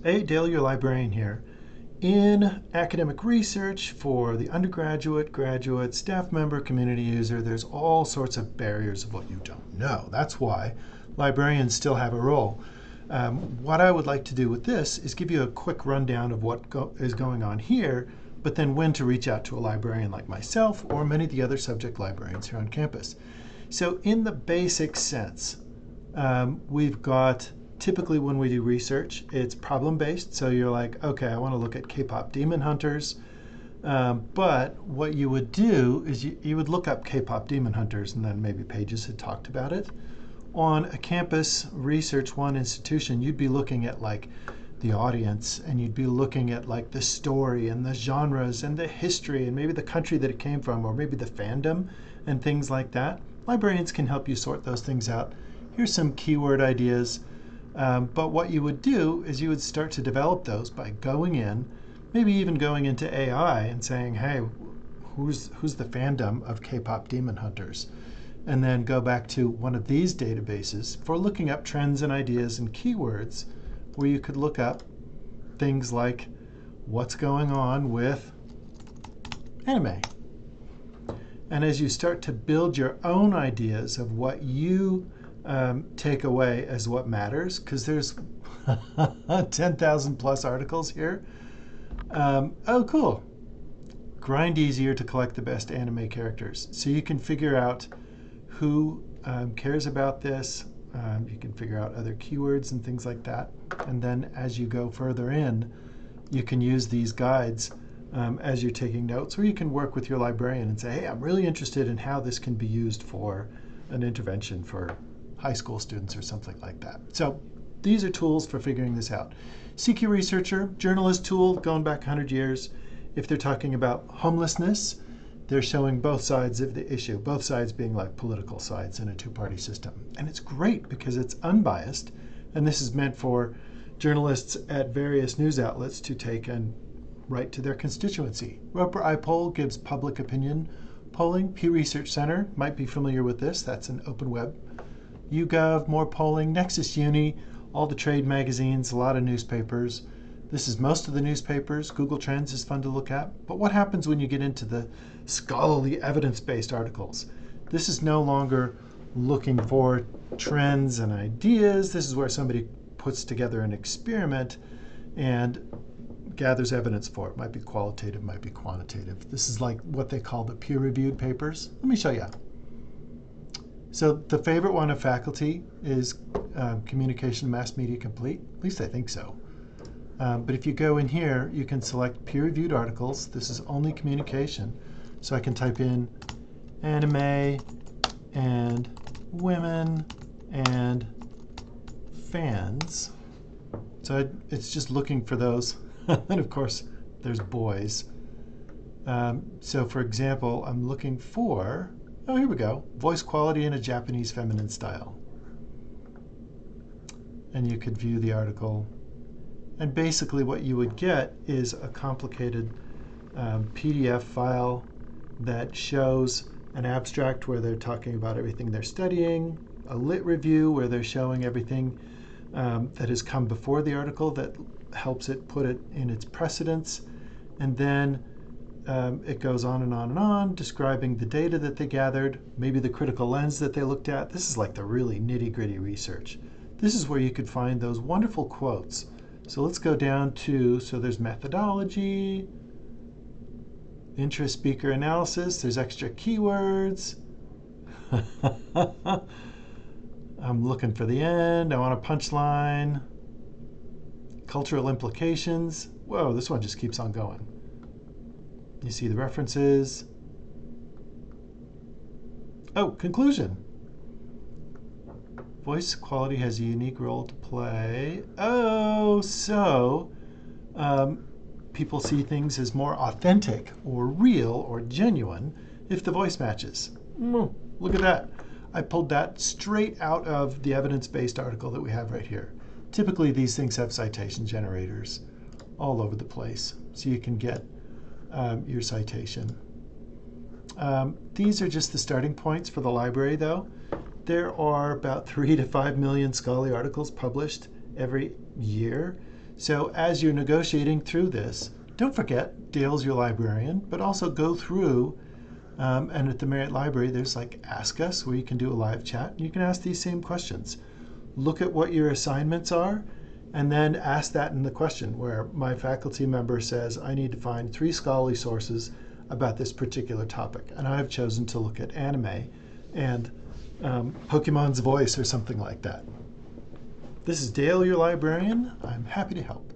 Hey, Dale, your librarian here. In academic research for the undergraduate, graduate, staff member, community user, there's all sorts of barriers of what you don't know. That's why librarians still have a role. What I would like to do with this is give you a quick rundown of what is going on here, but then when to reach out to a librarian like myself or many of the other subject librarians here on campus. So in the basic sense, we've got typically when we do research, it's problem-based. So you're like, okay, I want to look at K-pop demon hunters. But what you would do is you would look up K-pop demon hunters, and then maybe pages had talked about it. On a campus research one institution, you'd be looking at like the audience, and you'd be looking at like the story and the genres and the history and maybe the country that it came from or maybe the fandom and things like that. Librarians can help you sort those things out. Here's some keyword ideas. But what you would do is you would start to develop those by going in, maybe even going into AI and saying, hey, who's the fandom of K-pop demon hunters? And then go back to one of these databases for looking up trends and ideas and keywords where you could look up things like what's going on with anime. And as you start to build your own ideas of what you take away as what matters, because there's 10,000 plus articles here. Oh, cool. Grind easier to collect the best anime characters. So you can figure out who cares about this. You can figure out other keywords and things like that. And then as you go further in, you can use these guides as you're taking notes, or you can work with your librarian and say, hey, I'm really interested in how this can be used for an intervention for high school students or something like that. So these are tools for figuring this out. CQ Researcher, journalist tool going back 100 years. If they're talking about homelessness, they're showing both sides of the issue, both sides being like political sides in a two-party system. And it's great because it's unbiased, and this is meant for journalists at various news outlets to take and write to their constituency. Roper iPoll gives public opinion polling. Pew Research Center might be familiar with this. That's an open web. YouGov, more polling. Nexus Uni, all the trade magazines, a lot of newspapers. This is most of the newspapers. Google Trends is fun to look at. But what happens when you get into the scholarly evidence-based articles? This is no longer looking for trends and ideas. This is where somebody puts together an experiment and gathers evidence for it. Might be qualitative, might be quantitative. This is like what they call the peer-reviewed papers. Let me show you. So the favorite one of faculty is Communication Mass Media Complete. At least I think so. But if you go in here, you can select peer-reviewed articles. This is only communication. So I can type in anime and women and fans. So it's just looking for those. And of course, there's boys. So for example, I'm looking for, oh, here we go, voice quality in a Japanese feminine style. And you could view the article. And basically what you would get is a complicated PDF file that shows an abstract where they're talking about everything they're studying, a lit review where they're showing everything that has come before the article that helps it put it in its precedence, and then it goes on and on and on, describing the data that they gathered, maybe the critical lens that they looked at. This is like the really nitty-gritty research. This is where you could find those wonderful quotes. So let's go down to, so there's methodology, interest speaker analysis, there's extra keywords. I'm looking for the end, I want a punchline. Cultural implications. Whoa, this one just keeps on going. You see the references. Oh, conclusion. Voice quality has a unique role to play. Oh, so people see things as more authentic or real or genuine if the voice matches. Look at that. I pulled that straight out of the evidence-based article that we have right here. Typically, these things have citation generators all over the place, so you can get your citation. These are just the starting points for the library, though. There are about 3 to 5 million scholarly articles published every year. So as you're negotiating through this, don't forget Dale's your librarian, but also go through, and at the Marriott Library, there's like Ask Us, where you can do a live chat. You can ask these same questions. Look at what your assignments are, and then ask that in the question, where my faculty member says, I need to find 3 scholarly sources about this particular topic. And I've chosen to look at anime and Pokemon's voice or something like that. This is Dale, your librarian. I'm happy to help.